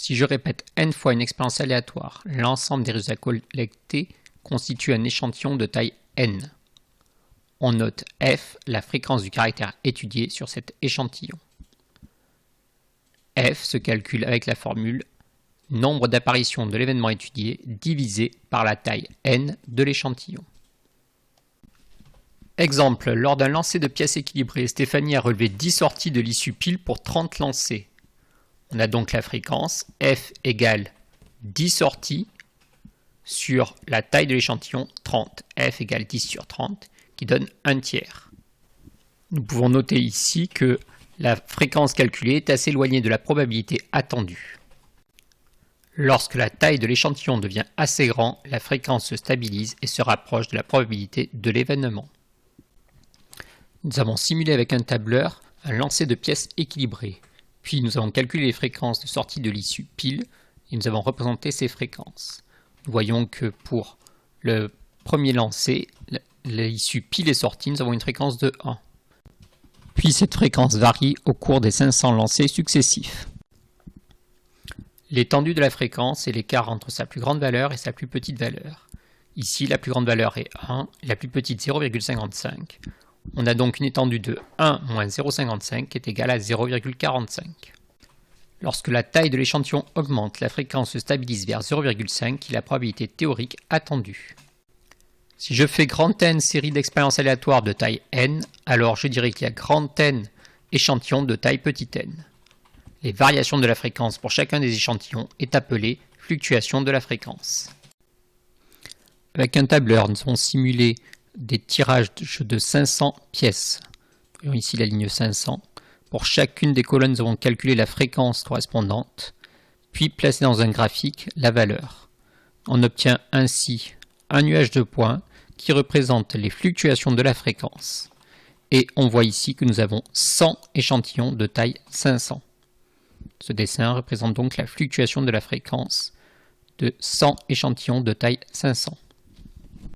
Si je répète n fois une expérience aléatoire, l'ensemble des résultats collectés constitue un échantillon de taille n. On note f, la fréquence du caractère étudié sur cet échantillon. F se calcule avec la formule nombre d'apparitions de l'événement étudié divisé par la taille n de l'échantillon. Exemple, lors d'un lancer de pièces équilibrées, Stéphanie a relevé 10 sorties de l'issue pile pour 30 lancers. On a donc la fréquence f égale 10 sorties sur la taille de l'échantillon 30. F égale 10 sur 30 qui donne un tiers. Nous pouvons noter ici que la fréquence calculée est assez éloignée de la probabilité attendue. Lorsque la taille de l'échantillon devient assez grand, la fréquence se stabilise et se rapproche de la probabilité de l'événement. Nous avons simulé avec un tableur un lancer de pièces équilibrées. Puis nous avons calculé les fréquences de sortie de l'issue pile et nous avons représenté ces fréquences. Nous voyons que pour le premier lancer, l'issue pile est sortie, nous avons une fréquence de 1. Puis cette fréquence varie au cours des 500 lancers successifs. L'étendue de la fréquence est l'écart entre sa plus grande valeur et sa plus petite valeur. Ici, la plus grande valeur est 1, la plus petite 0,55. On a donc une étendue de 1 moins 0,55 qui est égale à 0,45. Lorsque la taille de l'échantillon augmente, la fréquence se stabilise vers 0,5 qui est la probabilité théorique attendue. Si je fais grand N série d'expériences aléatoires de taille n, alors je dirais qu'il y a grand N échantillons de taille petit n. Les variations de la fréquence pour chacun des échantillons est appelée fluctuation de la fréquence. Avec un tableur, nous avons simulé des tirages de 500 pièces. Voyons ici la ligne 500. Pour chacune des colonnes, nous avons calculé la fréquence correspondante, puis placé dans un graphique la valeur. On obtient ainsi un nuage de points qui représente les fluctuations de la fréquence. Et on voit ici que nous avons 100 échantillons de taille 500. Ce dessin représente donc la fluctuation de la fréquence de 100 échantillons de taille 500.